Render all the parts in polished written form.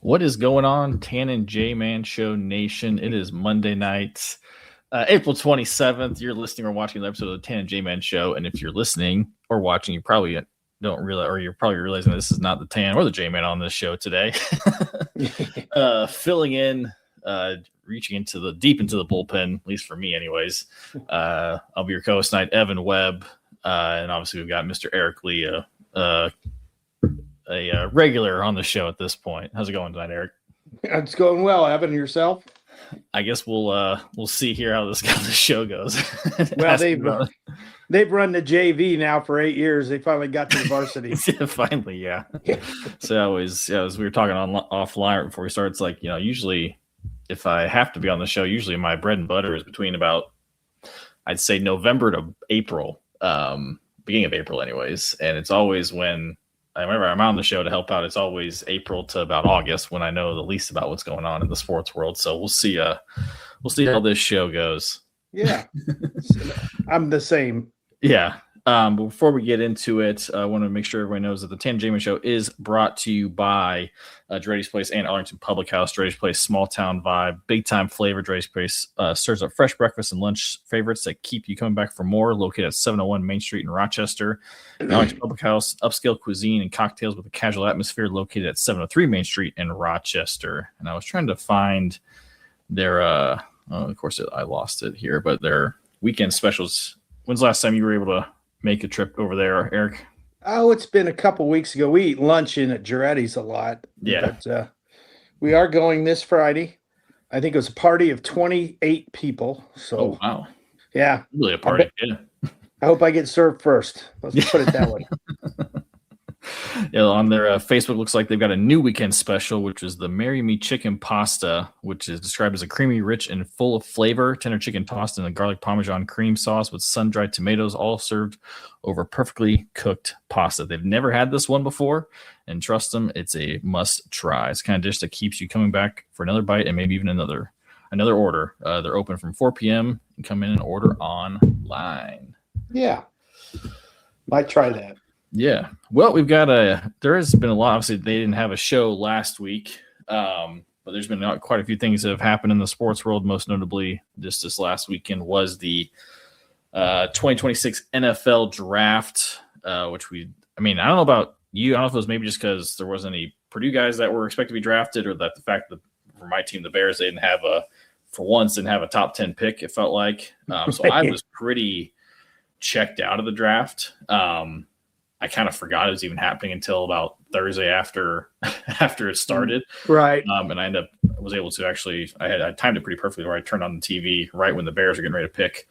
What is going on, Tan and J-Man Show Nation? It is Monday night, April 27th. You're listening or watching the episode of the Tan and J-Man Show. And if you're listening or watching, you probably don't realize, or you're probably realizing this is not the Tan or the J-Man on this show today. Filling in, reaching into deep into the bullpen, at least for me anyways. I'll be your co-host tonight, Evan Webb. And obviously we've got Mr. Arik Lee, a regular on the show at this point. How's it going tonight, Arik? It's going well. Evan, yourself? I guess we'll see here how the show goes. Well, they've run the JV now for 8 years. They finally got to the varsity. Finally, yeah. So as we were talking offline before we started, it's like, usually if I have to be on the show, usually my bread and butter is between about, I'd say November to April, beginning of April anyways. And it's always when whenever I'm on the show to help out, it's always April to about August when I know the least about what's going on in the sports world. So we'll see how this show goes. Yeah. I'm the same. Yeah. But before we get into it, I want to make sure everybody knows that the Tan and J-Man Show is brought to you by Jarrety's Place and Arlington Public House. Jarrety's Place, small town vibe, big time flavor. Jarrety's Place serves up fresh breakfast and lunch favorites that keep you coming back for more. Located at 701 Main Street in Rochester. Arlington Public House, upscale cuisine and cocktails with a casual atmosphere. Located at 703 Main Street in Rochester. And I was trying to find their, of course I lost it here, but their weekend specials. When's the last time you were able to make a trip over there, Arik? Oh, it's been a couple weeks ago. We eat lunch in at Jarrety's a lot. Yeah. But we are going this Friday. I think it was a party of 28 people. So, oh, wow. Yeah. Really a party. Yeah. I hope I get served first. Let's put it that way. Yeah, on their Facebook, looks like they've got a new weekend special, which is the Marry Me Chicken Pasta, which is described as a creamy, rich, and full of flavor tender chicken tossed in a garlic parmesan cream sauce with sun-dried tomatoes, all served over perfectly cooked pasta. They've never had this one before, and trust them, it's a must-try. It's the kind of dish that keeps you coming back for another bite and maybe even another order. They're open from 4 p.m. You come in and order online. Yeah. Might try that. Yeah. Well, there has been a lot. Obviously, they didn't have a show last week, but there's been quite a few things that have happened in the sports world. Most notably, just this last weekend was the 2026 NFL draft, which I don't know about you. I don't know if it was maybe just because there wasn't any Purdue guys that were expected to be drafted, or that the fact that for my team, the Bears, they didn't have a top 10 pick, it felt like. So I was pretty checked out of the draft. I kind of forgot it was even happening until about Thursday after it started. Right. And I was able to I timed it pretty perfectly where I turned on the TV right when the Bears were getting ready to pick.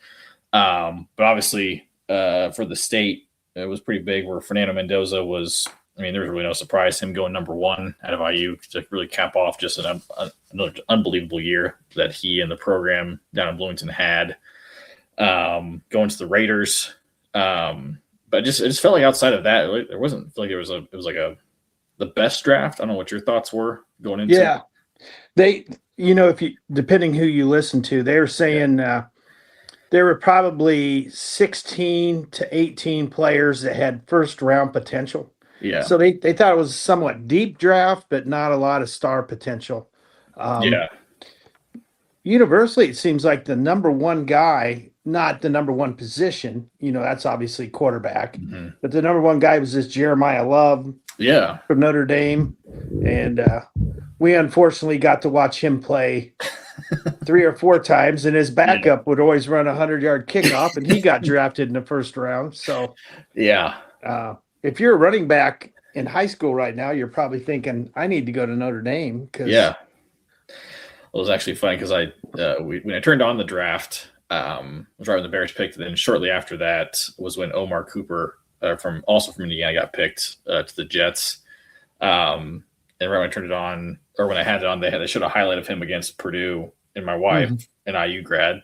But obviously for the state, it was pretty big where Fernando Mendoza was, there was really no surprise him going number 1 out of IU to really cap off just another unbelievable year that he and the program down in Bloomington had. Going to the Raiders. But it just felt like outside of that, it wasn't like it was the best draft. I don't know what your thoughts were going into. Yeah, depending who you listen to, they were saying there were probably 16 to 18 players that had first round potential. Yeah. So they thought it was a somewhat deep draft, but not a lot of star potential. Universally, it seems like the number one guy, not the number one position, that's obviously quarterback, but the number one guy was this Jeremiah Love from Notre Dame. And we unfortunately got to watch him play 3 or 4 times, and his backup would always run a 100-yard kickoff, and he got drafted in the first round. So, if you're a running back in high school right now, you're probably thinking, I need to go to Notre Dame. It was actually funny because when I turned on the draft, I was right when the Bears picked. And then shortly after that was when Omar Cooper, from Indiana, got picked to the Jets. And right when I turned it on, or when I had it on, they showed a highlight of him against Purdue. And my wife, an IU grad,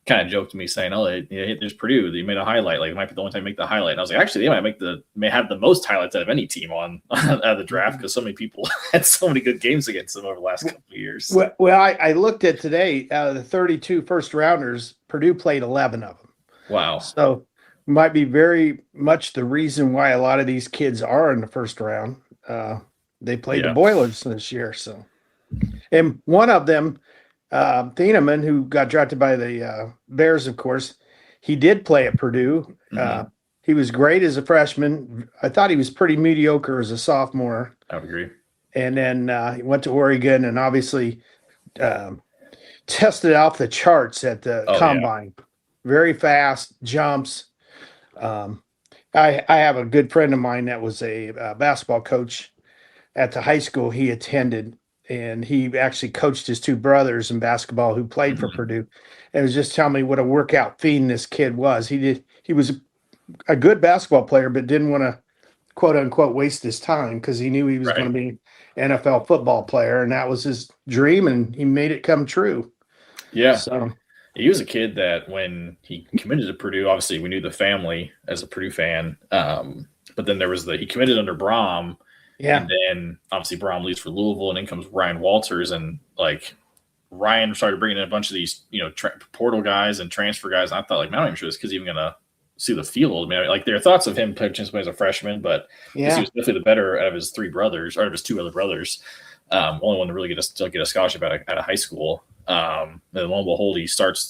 kind of joked to me saying, "Oh, there's Purdue. They made a highlight. Like, it might be the only time they make the highlight." And I was like, actually, they may have the most highlights out of any team out of the draft, because so many people had so many good games against them over the last couple of years. Well, I looked at today, out of the 32 first rounders, Purdue played 11 of them. Wow. So might be very much the reason why a lot of these kids are in the first round. They played the Boilers this year. So, and one of them, Thieneman, who got drafted by the Bears, of course, he did play at Purdue. He was great as a freshman. I thought he was pretty mediocre as a sophomore. I would agree. And then he went to Oregon and obviously tested off the charts at the combine. Yeah. Very fast jumps. I have a good friend of mine that was a basketball coach at the high school he attended, and he actually coached his two brothers in basketball who played for Purdue. And was just telling me what a workout fiend this kid was. He was a good basketball player, but didn't want to, quote unquote, waste his time because he knew he was going to be an NFL football player, and that was his dream, and he made it come true. Yeah. So he was a kid that when he committed to Purdue, obviously we knew the family as a Purdue fan. But then there was he committed under Braum. Yeah. And then obviously Braum leaves for Louisville, and in comes Ryan Walters, and Ryan started bringing in a bunch of these, portal guys and transfer guys. And I thought, man, I'm not even sure this kid's even going to see the field. I mean, there are thoughts of him participating as a freshman, but he was definitely the better out of his three brothers, or out of his two other brothers. Only one to really get a scholarship out of high school. And lo and behold, he starts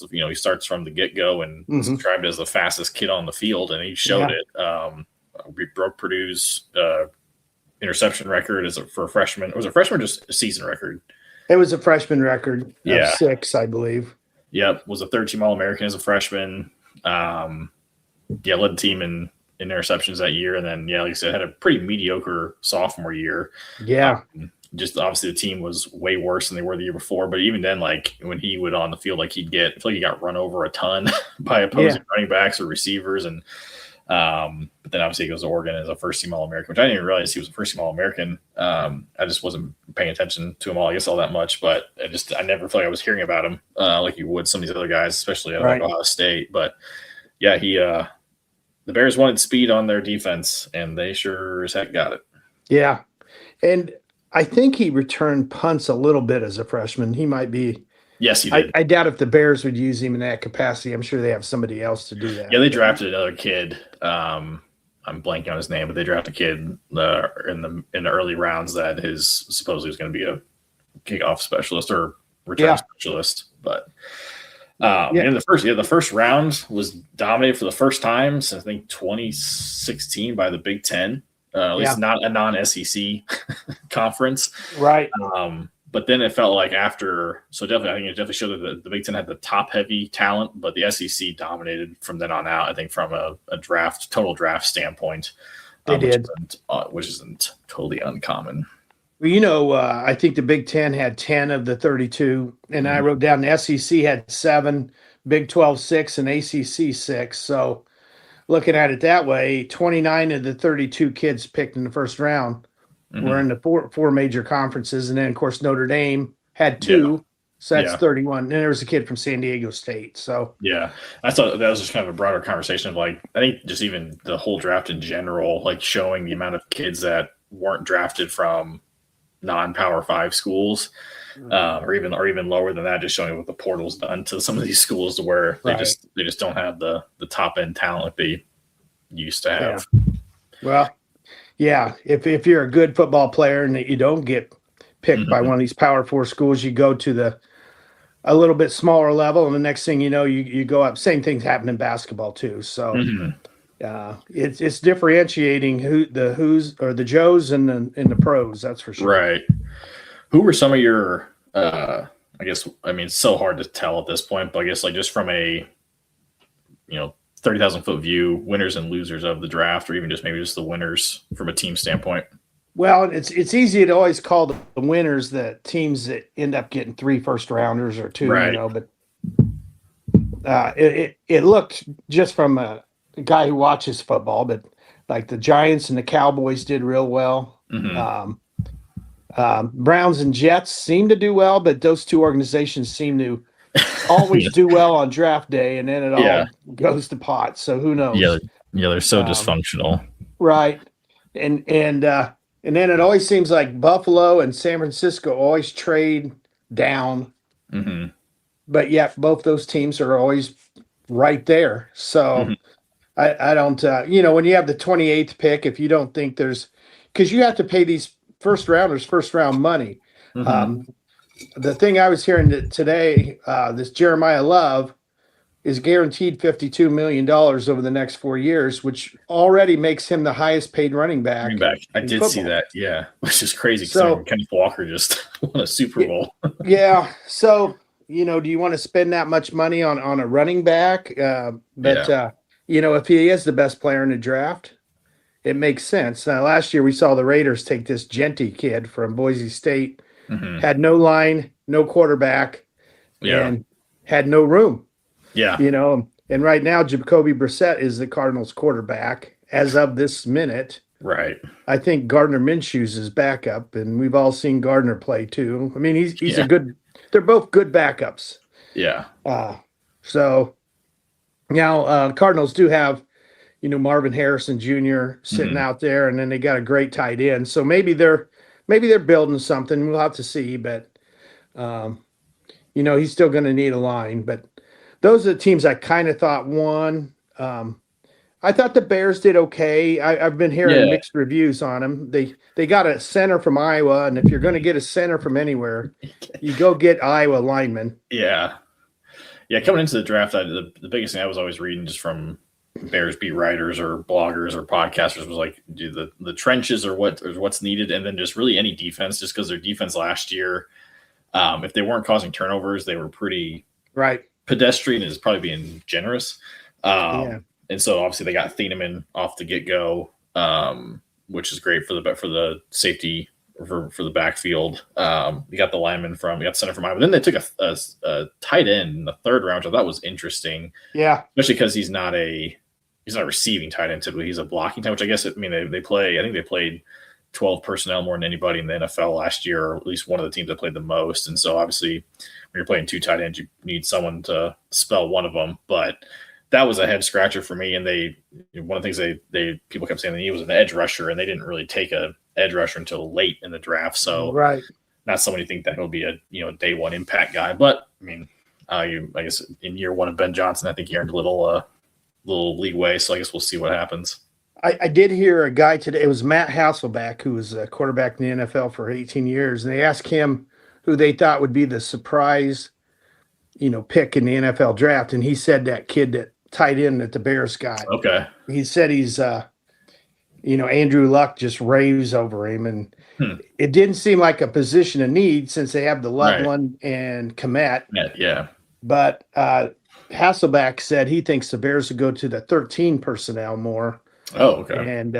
from the get-go and was described as the fastest kid on the field, and he showed it. We broke Purdue's interception record for a freshman. Was it a freshman or just a season record? It was a freshman record. Yeah. 6, I believe. Yep. Was a third-team All-American as a freshman. Led the team in interceptions that year. And then, like I said, had a pretty mediocre sophomore year. Yeah. Just obviously the team was way worse than they were the year before. But even then, when he would on the field, I feel like he got run over a ton by opposing running backs or receivers. And but then obviously he goes to Oregon as a first-team All-American, which I didn't even realize he was a first-team All-American. I just wasn't paying attention to him all that much. But I never felt like I was hearing about him like you would some of these other guys, especially at Ohio State. But yeah, the Bears wanted speed on their defense, and they sure as heck got it. Yeah. And I think he returned punts a little bit as a freshman. He might be. Yes, he did. I doubt if the Bears would use him in that capacity. I'm sure they have somebody else to do that. Yeah, they drafted another kid. I'm blanking on his name, but they drafted a kid in the early rounds that supposedly was going to be a kickoff specialist or return specialist. But the first round was dominated for the first time since I think 2016 by the Big Ten. At least not a non-SEC conference. Right. But then it felt like after, so definitely, I think it definitely showed that the Big Ten had the top-heavy talent, but the SEC dominated from then on out, I think, from a total draft standpoint. They did. Which isn't totally uncommon. Well, I think the Big Ten had 10 of the 32, and I wrote down the SEC had 7, Big 12 6, and ACC 6. So looking at it that way, 29 of the 32 kids picked in the first round were in the four major conferences. And then, of course, Notre Dame had 2. So that's 31. And there was a kid from San Diego State. So I thought that was just kind of a broader conversation of I think just even the whole draft in general, showing the amount of kids that weren't drafted from non-Power 5 schools, or even lower than that, just showing what the portal's done to some of these schools to where they just don't have the top end talent like they used to have. Well, if you're a good football player and that you don't get picked by one of these Power 4 schools, you go to a little bit smaller level, and the next thing you know, you go up. Same things happen in basketball too. So it's differentiating the Joes and the pros. That's for sure. Right. Who were some of your? I guess it's so hard to tell at this point, but I guess just from a 30,000-foot view, winners and losers of the draft, or even just maybe just the winners from a team standpoint. Well, it's easy to always call the winners the teams that end up getting 3 first-rounders or 2, but it looked just from a guy who watches football, but the Giants and the Cowboys did real well. Browns and Jets seem to do well, but those two organizations seem to always do well on draft day, and then it all goes to pot. So who knows? Yeah, they're so dysfunctional. Right. And then it always seems like Buffalo and San Francisco always trade down. But both those teams are always right there. So I don't, when you have the 28th pick, if you don't think because you have to pay these first rounders, first round money. The thing I was hearing today, this Jeremiah Love is guaranteed $52 million over the next 4 years, which already makes him the highest paid running back. I did see that, yeah, which is crazy. So Kenneth Walker just won a Super Bowl. Yeah. So, do you want to spend that much money on a running back? If he is the best player in the draft, it makes sense. Last year we saw the Raiders take this Genty kid from Boise State, had no line, no quarterback, and had no room. Yeah. And right now Jacoby Brissett is the Cardinals quarterback as of this minute. Right. I think Gardner Minshew's his backup, and we've all seen Gardner play too. I mean, he's a good – they're both good backups. Yeah. So now Cardinals do have, Marvin Harrison Jr. sitting out there, and then they got a great tight end. So maybe they're building something. We'll have to see, but he's still going to need a line. But those are the teams I kind of thought won. I thought the Bears did okay. I've been hearing mixed reviews on them. They got a center from Iowa, and if you're going to get a center from anywhere, you go get Iowa linemen. Yeah. Yeah, coming into the draft, the biggest thing I was always reading just from Bears beat writers or bloggers or podcasters was like, do the trenches or what's needed, and then just really any defense, just because their defense last year, if they weren't causing turnovers, they were pretty pedestrian is probably being generous. And so obviously they got Thieneman off the get-go, which is great for the safety for the backfield. We got the center from Iowa. Then they took a tight end in the third round, which I thought was interesting. Yeah. Especially because he's not a receiving tight end typically. He's a blocking tight end, which I guess I think they played 12 personnel more than anybody in the NFL last year, or at least one of the teams that played the most. And so obviously when you're playing two tight ends, you need someone to spell one of them. But that was a head scratcher for me. And one of the things people kept saying that he was an edge rusher, and they didn't really take a edge rusher until late in the draft. So not someone you think that he'll be a day one impact guy. But I mean, I guess in year one of Ben Johnson, I think he earned a little leeway. So I guess we'll see what happens. I did hear a guy today. It was Matt Hasselbeck, who was a quarterback in the NFL for 18 years, and they asked him who they thought would be the surprise, pick in the NFL draft, and he said that kid that tight end that the Bears got. Okay. He said he's, Andrew Luck just raves over him, and it didn't seem like a position of need since they have the Loveland and Komet. Yeah. But Hasselbeck said he thinks the Bears would go to the 13 personnel more. Oh, okay. And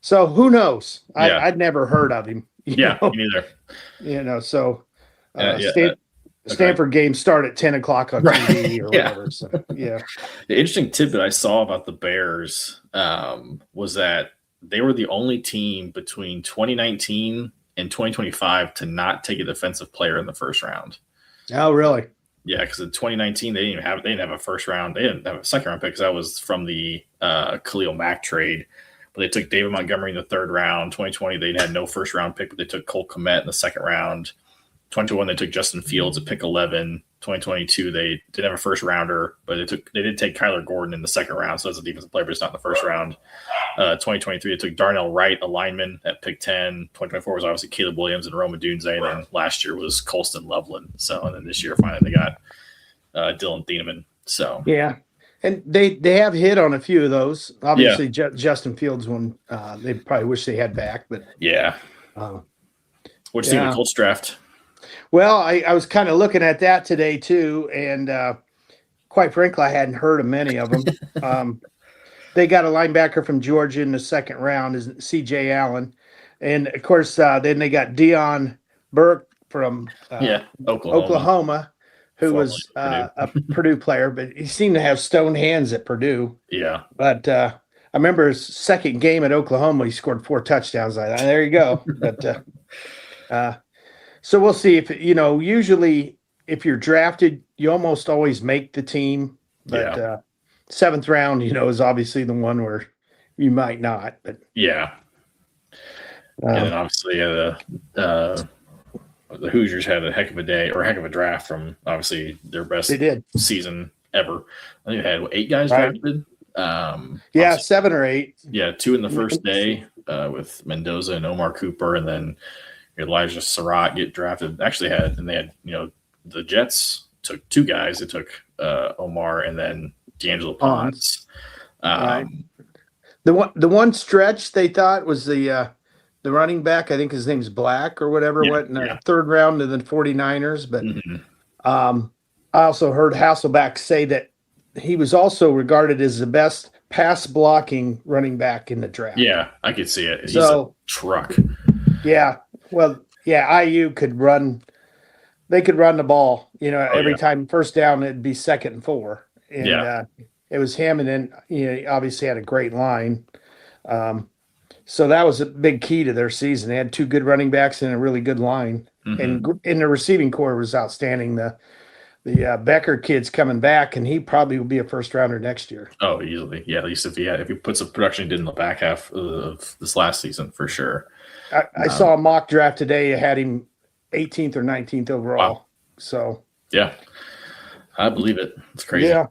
so who knows? I'd never heard of him. Me neither. So Stanford games start at 10 o'clock on TV or whatever. So, yeah. The interesting tidbit I saw about the Bears was that they were the only team between 2019 and 2025 to not take a defensive player in the first round. Oh, really? Yeah, because in 2019 they didn't have a first round. They didn't have a second round pick because that was from the Khalil Mack trade. But they took David Montgomery in the third round. 2020 they had no first round pick, but they took Cole Kmet in the second round. 2021 they took Justin Fields at pick 11. 2022 they didn't have a first rounder, but they did take Kyler Gordon in the second round, so that's a defensive player, but it's not in the first round. 2023 they took Darnell Wright, a lineman, at pick 10. 2024 was obviously Caleb Williams and Roma Dunze, and then last year was Colston Loveland. So, and then this year finally they got Dylan Thieneman. So yeah, and they have hit on a few of those. Obviously, Justin Fields one they probably wish they had back, but what'd you think of the Colts draft? Well, I was kind of looking at that today too, and quite frankly, I hadn't heard of many of them. They got a linebacker from Georgia in the second round, is C.J. Allen, and of course, then they got Deion Burke from Oklahoma, who was a Purdue player, but he seemed to have stone hands at Purdue. Yeah, but I remember his second game at Oklahoma, he scored 4 touchdowns. There you go, but. So we'll see if usually if you're drafted, you almost always make the team, but seventh round, is obviously the one where you might not. But and then obviously the Hoosiers had a heck of a day or a heck of a draft from obviously their best season ever. I think they had 8 guys drafted. 7 or 8. Yeah, 2 in the first day. with Mendoza and Omar Cooper, and then Elijah Surratt get drafted. Actually they had the Jets took two guys. They took Omar and then D'Angelo Pons. Right. The one stretch they thought was the running back. I think his name's Black or whatever. Went in the third round to the 49ers. But I also heard Hasselbeck say that he was also regarded as the best pass blocking running back in the draft. Yeah, I could see it. He's a truck. Yeah. Well, yeah, IU could run. They could run the ball, every time first down, it'd be 2nd and 4. And it was him. And then, he obviously had a great line. So that was a big key to their season. They had two good running backs and a really good line. And in the receiving core was outstanding. The Becker kid's coming back, and he probably will be a first rounder next year. Oh, easily. Yeah, at least if he puts the production he did in the back half of this last season, for sure. I saw a mock draft today. It had him 18th or 19th overall. Wow. So yeah, I believe it. It's crazy. Yeah,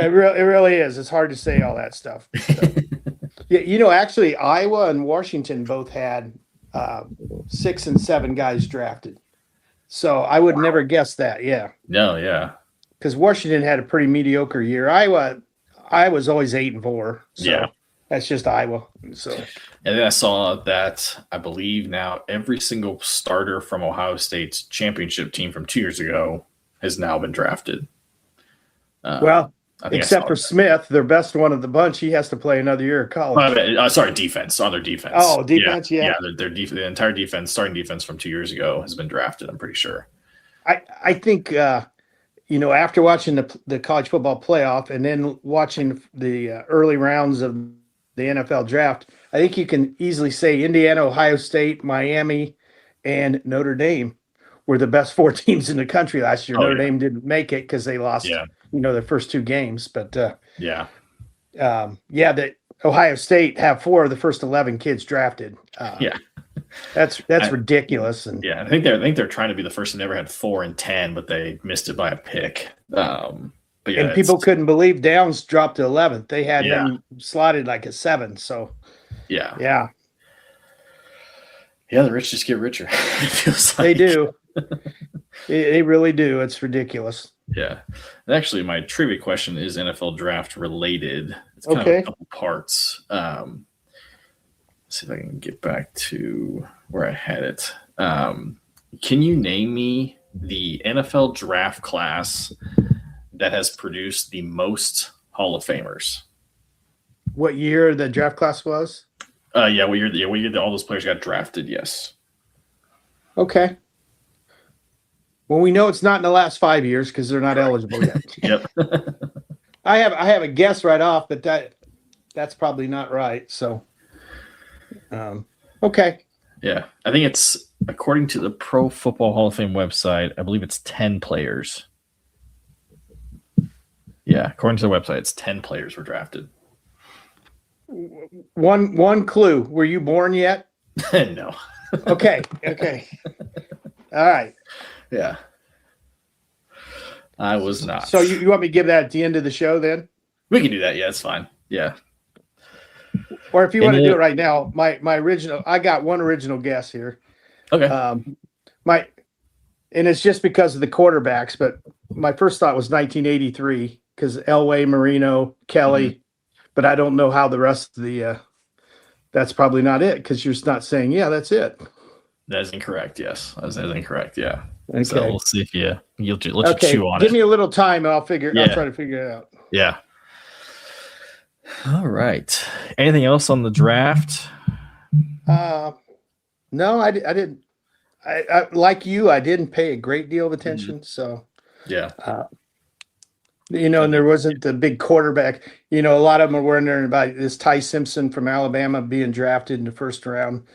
it really is. It's hard to say all that stuff. So. Yeah, actually, Iowa and Washington both had 6 and 7 guys drafted. So I would never guess that. Yeah. No. Yeah. Because Washington had a pretty mediocre year. Iowa's always 8 and 4. So that's just Iowa. So. And then I saw that I believe now every single starter from Ohio State's championship team from 2 years ago has now been drafted. Except for Smith, their best one of the bunch, he has to play another year of college. Sorry, defense. On their defense. Oh, defense, yeah. Yeah, the entire defense, starting defense from 2 years ago has been drafted, I'm pretty sure. I think, after watching the college football playoff and then watching the early rounds of the NFL draft, I think you can easily say Indiana, Ohio State, Miami, and Notre Dame were the best 4 teams in the country last year. Notre Dame didn't make it because they lost, their first 2 games. But the Ohio State have 4 of the first 11 kids drafted. That's ridiculous. And I think they're trying to be the first that never had 4 and 10, but they missed it by a pick. And people couldn't believe Downs dropped to 11th. They had them slotted like a 7. So the rich just get richer. It feels like. They do. They really do. It's ridiculous. Yeah. And actually, my trivia question is NFL draft related. It's kind of a couple parts. Let's see if I can get back to where I had it. Can you name me the NFL draft class that has produced the most Hall of Famers? What year the draft class was? What year all those players got drafted, yes. Okay. Well, we know it's not in the last 5 years because they're not eligible yet. Yep. I have a guess right off, but that's probably not right. So, okay. Yeah, I think it's according to the Pro Football Hall of Fame website. I believe it's 10 players. Yeah, according to the website, it's 10 players were drafted. One clue: were you born yet? No. Okay. All right. Yeah. I was not. So you want me to give that at the end of the show then? We can do that. Yeah, it's fine. Yeah. Or if you want to do it right now, I got one original guess here. Okay. And it's just because of the quarterbacks, but my first thought was 1983 because Elway, Marino, Kelly, but I don't know how the rest of the that's probably not it because you're not saying, that's it. That is incorrect. Yes, that is incorrect. Yeah. Okay. So we'll see if you'll you chew on it. Give me a little time and I'll try to figure it out. Yeah. All right. Anything else on the draft? No, I didn't. I like you. I didn't pay a great deal of attention. So yeah. And there wasn't the big quarterback. A lot of them were wondering about this Ty Simpson from Alabama being drafted in the first round.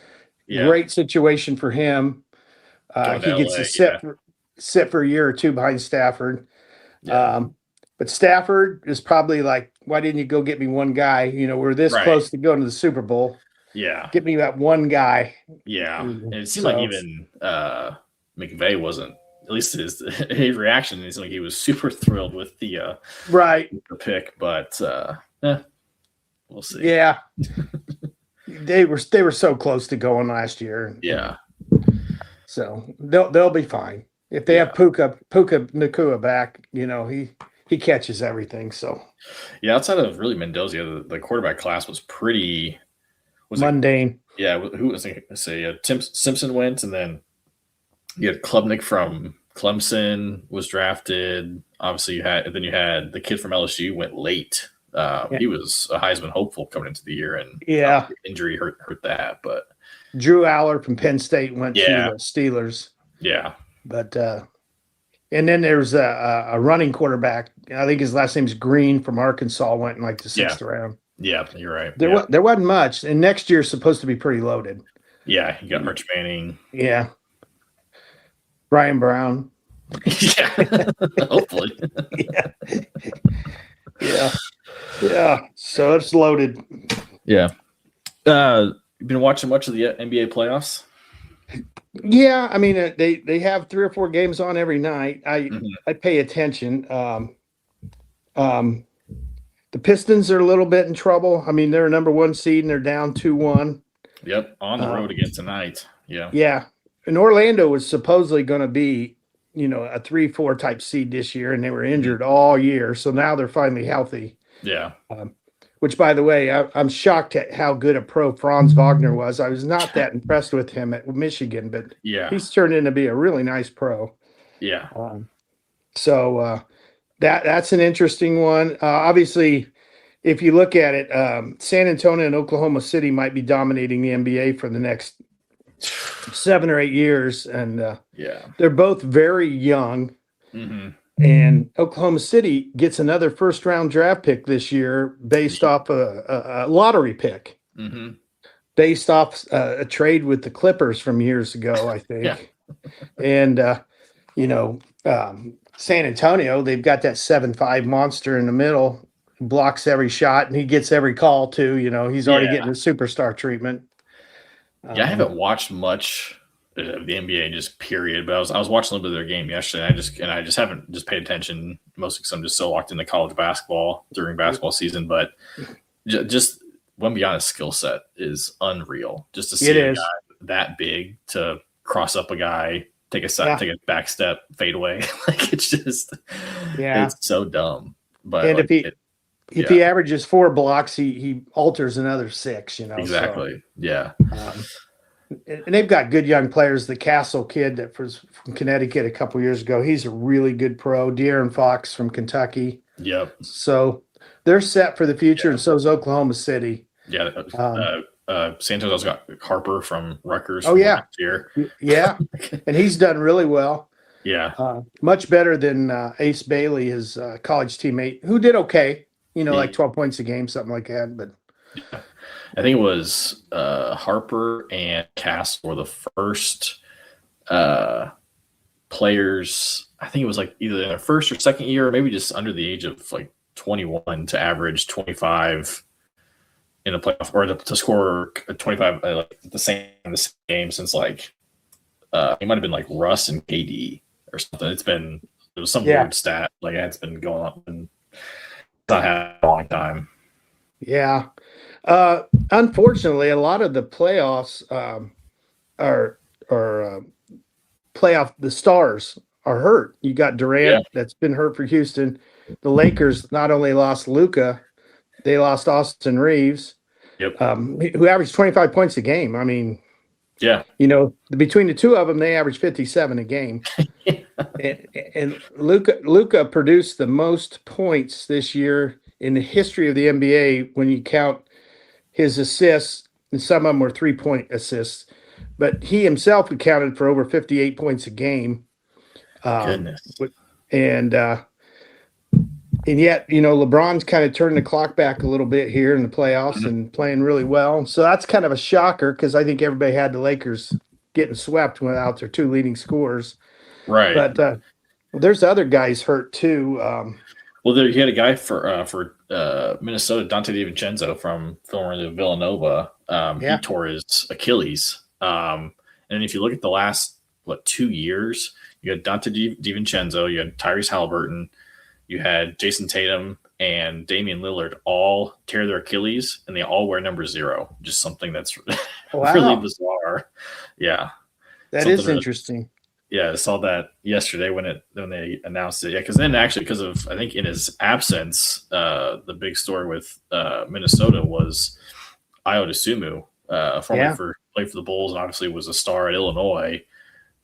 Yeah. Great situation for him. He gets to sit for a year or 2 behind Stafford. Yeah. But Stafford is probably like, why didn't you go get me one guy? We're this close to going to the Super Bowl. Yeah. Get me that one guy. Yeah. And it seemed like even McVay wasn't, at least his reaction, it seemed like he was super thrilled with the pick, but we'll see. Yeah. they were so close to going last year. Yeah. So they'll be fine. If they have Puka Nakua back, he catches everything. So yeah, outside of really Mendoza, the quarterback class was pretty mundane. Who was it? Let's say Tim Simpson went, and then you had Klubnik from Clemson was drafted. Obviously, you had the kid from LSU went late. He was a Heisman hopeful coming into the year, and injury hurt that. But Drew Aller from Penn State went to the Steelers. Yeah, but and then there's a running quarterback. I think his last name's Green from Arkansas. Went in like the 6th round. Yeah, you're right. There wasn't much, and next year's supposed to be pretty loaded. Yeah, you got Arch Manning. Yeah, Ryan Brown. Yeah, hopefully. Yeah. So it's loaded. Yeah. You've been watching much of the NBA playoffs? Yeah, I mean they have 3 or 4 games on every night. I pay attention. The Pistons are a little bit in trouble. I mean, they're a number 1 seed and they're down 2-1. Yep, on the road again tonight. Yeah. Yeah. And Orlando was supposedly going to be, a 3-4 type seed this year, and they were injured all year. So now they're finally healthy. Yeah. Which, by the way, I'm shocked at how good a pro Franz Wagner was. I was not that impressed with him at Michigan, but he's turned into be a really nice pro. Yeah. So that's an interesting one. Obviously, if you look at it, San Antonio and Oklahoma City might be dominating the NBA for the next 7 or 8 years. And they're both very young. Mm-hmm. And Oklahoma City gets another first-round draft pick this year based off a lottery pick, based off a trade with the Clippers from years ago, I think. And, San Antonio, they've got that 7'5" monster in the middle, blocks every shot, and he gets every call, too. He's already getting the superstar treatment. I haven't watched much of the NBA just period, but I was watching a little bit of their game yesterday. I just haven't paid attention mostly because I'm just so locked into college basketball during basketball season. But just Wembanyama's skill set is unreal. Just to see a guy that big to cross up a guy, take a back step, fade away, like it's just it's so dumb. But and if he averages 4 blocks, he alters another 6. Exactly. So, and they've got good young players. The Castle kid that was from Connecticut a couple years ago, he's a really good pro. De'Aaron Fox from Kentucky. Yep. So they're set for the future, and so is Oklahoma City. Yeah. San Antonio's got Harper from Rutgers. Last year. Yeah, and he's done really well. Yeah. Much better than Ace Bailey, his college teammate, who did okay. Like 12 points a game, something like that. But I think it was Harper and Cass were the first players. I think it was like either in their first or second year, or maybe just under the age of like 21 to average 25 in a playoff, or to score 25 the same game since like it might have been like Russ and KD or something. It was some weird stat. Like it's been going on and not had a long time. Yeah. Unfortunately, a lot of the playoffs are playoff. The stars are hurt. You got Durant that's been hurt for Houston. The Lakers not only lost Luka, they lost Austin Reeves, who averaged 25 points a game. I mean, between the two of them, they averaged 57 a game. and Luka produced the most points this year in the history of the NBA when you count his assists, and some of them were 3-point assists. But he himself accounted for over 58 points a game. Goodness. And yet, LeBron's kind of turned the clock back a little bit here in the playoffs and playing really well. So that's kind of a shocker because I think everybody had the Lakers getting swept without their 2 leading scorers. Right. But there's other guys hurt too. You had a guy for Minnesota, Dante DiVincenzo from Villanova. He tore his Achilles. And if you look at the last 2 years, you had Dante DiVincenzo, you had Tyrese Halliburton, you had Jason Tatum and Damian Lillard all tear their Achilles, and they all wear number 0. Just something that's really bizarre. Yeah. That is interesting. Yeah, I saw that yesterday when they announced it. Yeah, because then actually, because of I think in his absence, the big story with Minnesota was Ayo Dosunmu, formerly played for the Bulls and obviously was a star at Illinois,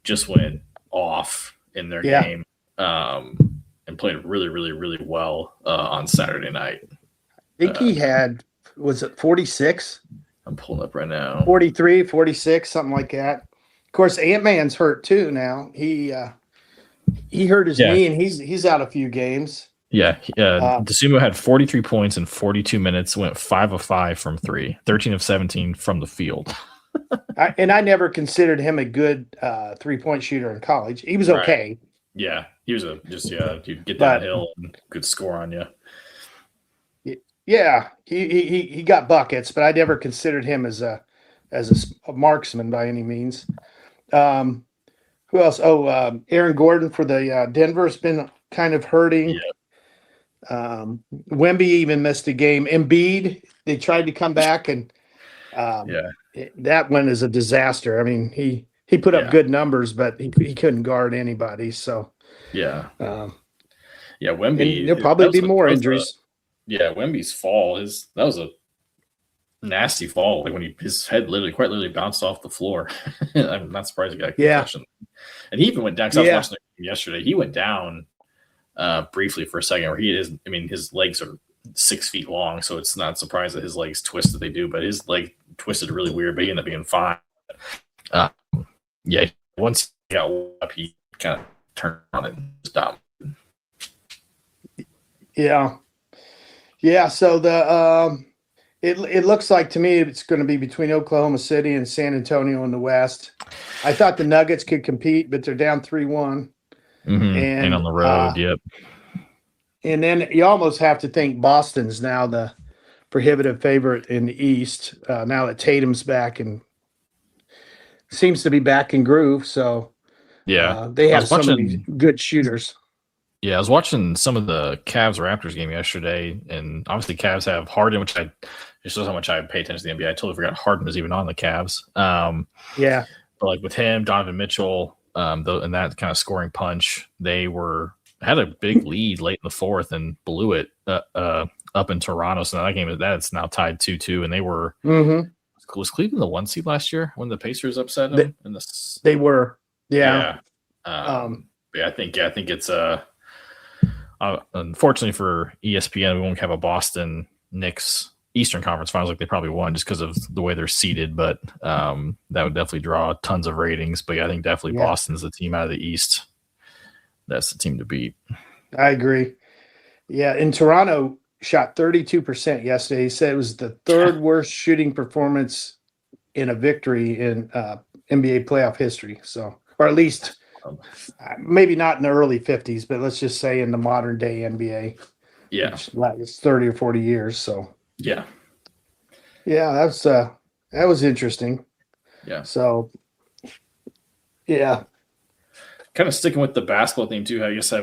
just went off in their game and played really, really, really well on Saturday night. I think he had, was it 46? I'm pulling up right now. 43, 46, something like that. Of course, Ant-Man's hurt too now. He hurt his knee, and he's out a few games. Yeah. Dosunmu had 43 points in 42 minutes, went 5 of 5 from 3, 13 of 17 from the field. I never considered him a good 3-point shooter in college. He was okay. Right. Yeah, he was he'd get downhill and could score on you. Yeah, he got buckets, but I never considered him as a marksman by any means. Who else? Aaron Gordon for the Denver's been kind of hurting. Yeah. Wemby even missed a game. Embiid, they tried to come back, and that one is a disaster. I mean, he put up good numbers, but he couldn't guard anybody. So Wemby. There'll probably be more injuries. Wemby's fall that was a nasty fall. Like when his head quite literally bounced off the floor. I'm not surprised he got a concussion. And he even went down. 'Cause I was watching the game yesterday. He went down briefly for a second. Where his legs are 6 feet long, so it's not surprised that his legs twisted. They do, but his leg twisted really weird. But he ended up being fine. Once he got up, he kind of turned on it and stopped. Yeah. So the it looks like to me it's going to be between Oklahoma City and San Antonio in the West. I thought the Nuggets could compete, but they're down 3-1. And on the road, yep. And then you almost have to think Boston's now the prohibitive favorite in the East. Now that Tatum's back and seems to be back in groove, so they have so many good shooters. Yeah, I was watching some of the Cavs-Raptors game yesterday, and obviously Cavs have Harden, which it shows how much I pay attention to the NBA. I totally forgot Harden was even on the Cavs. But like with him, Donovan Mitchell, and that kind of scoring punch, they had a big lead late in the fourth and blew it up in Toronto. So that game that's now tied 2-2, and they were. Was Cleveland the 1 seed last year when the Pacers upset them? They were, I think it's unfortunately for ESPN, we won't have a Boston Knicks Eastern Conference Finals like they probably won just because of the way they're seeded. But that would definitely draw tons of ratings. But I think definitely Boston's the team out of the East. That's the team to beat. I agree. Yeah, in Toronto, shot 32% yesterday. He said it was the third worst shooting performance in a victory in NBA playoff history. So, or at least maybe not in the early 50s, but let's just say in the modern day NBA. Yeah. It's 30 or 40 years. So, yeah, that was interesting. Yeah. So, yeah. Kind of sticking with the basketball theme too. I guess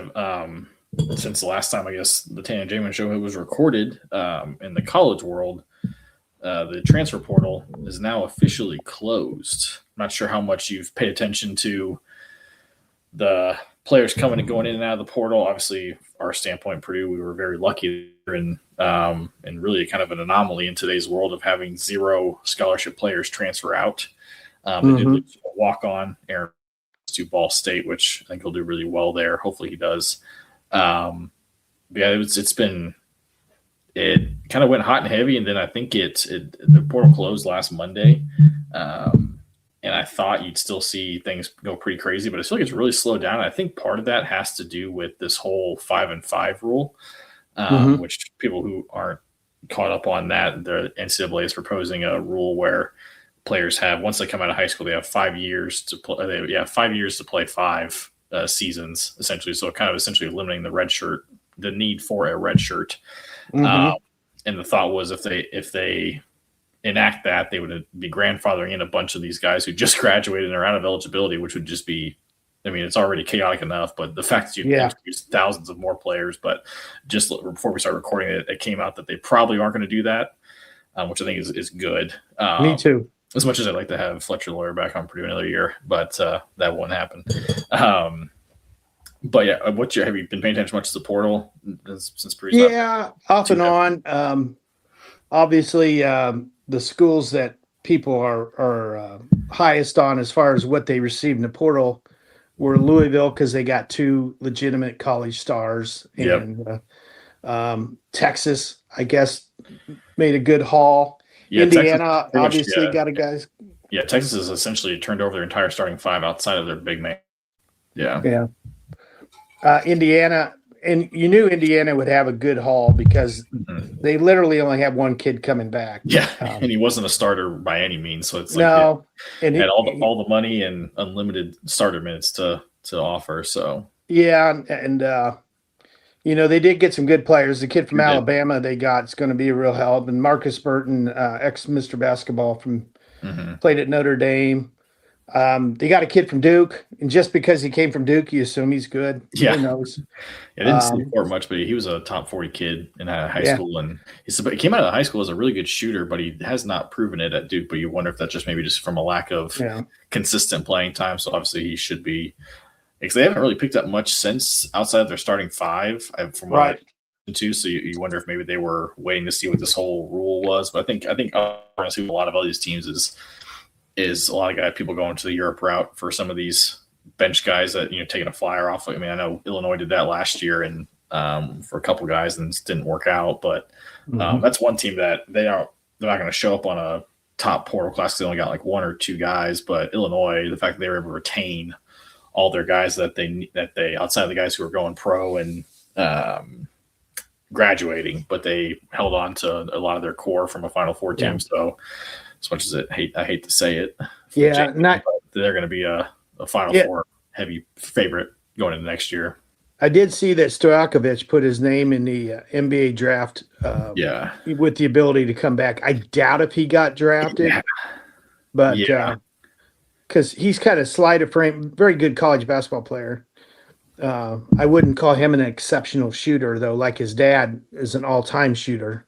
since the last time, I guess the Tanya Jamin show was recorded in the college world, the transfer portal is now officially closed. I'm not sure how much you've paid attention to the players coming and going in and out of the portal. Obviously, our standpoint, Purdue, we were very lucky and really kind of an anomaly in today's world of having 0 scholarship players transfer out. They did lose a walk-on, Aaron, to Ball State, which I think he'll do really well there. Hopefully he does. It kind of went hot and heavy, and then I think the portal closed last Monday. And I thought you'd still see things go pretty crazy, but I feel like it's really slowed down. I think part of that has to do with this whole 5-and-5 rule, which people who aren't caught up on that, the NCAA is proposing a rule where players have, once they come out of high school, they have 5 years to play. 5 years to play 5 seasons, essentially. So kind of essentially eliminating the need for a red shirt. And the thought was if they enact that, they would be grandfathering in a bunch of these guys who just graduated and are out of eligibility, which would just be I mean, it's already chaotic enough, but the fact that you introduce thousands of more players, but just before we start recording it came out that they probably aren't going to do that, which I think is good. Me too. As much as I'd like to have Fletcher Lawyer back on Purdue another year, but that won't happen. But yeah, have you been paying attention much to the portal since Purdue's off and on. Obviously, the schools that people are highest on as far as what they received in the portal were Louisville, because they got 2 legitimate college stars, and Texas, I guess, made a good haul. Indiana Texas, obviously got a guys. Yeah, Texas has essentially turned over their entire starting 5 outside of their big man. Yeah. Indiana, and you knew Indiana would have a good haul because they literally only have 1 kid coming back. Yeah, and he wasn't a starter by any means, so it's like and he had all the money and unlimited starter minutes to offer. So and they did get some good players. The kid from Alabama they got is going to be a real help, and Marcus Burton, ex Mr. Basketball from played at Notre Dame. They got a kid from Duke, and just because he came from Duke, you assume he's good. Yeah. Who knows? I didn't see him for much, but he was a top 40 kid in high school, and he came out of high school as a really good shooter, but he has not proven it at Duke. But you wonder if that's just maybe just from a lack of consistent playing time. So obviously he should be, because they haven't really picked up much since outside of their starting 5 from what I too. So you wonder if maybe they were waiting to see what this whole rule was. But I think honestly, a lot of all these teams is a lot of people going to the Europe route for some of these bench guys that, taking a flyer off. I mean, I know Illinois did that last year and for a couple guys and it didn't work out, but that's one team that they're not going to show up on a top portal class because they only got like 1 or 2 guys. But Illinois, the fact that they were able to retain all their guys that they outside of the guys who were going pro and graduating, but they held on to a lot of their core from a Final Four team. So as much as I hate to say it, they're going to be a Final Four heavy favorite going into next year. I did see that Stojakovic put his name in the NBA draft. With the ability to come back. I doubt if he got drafted, but because he's kind of sleight of frame, very good college basketball player. I wouldn't call him an exceptional shooter though, like his dad is an all-time shooter.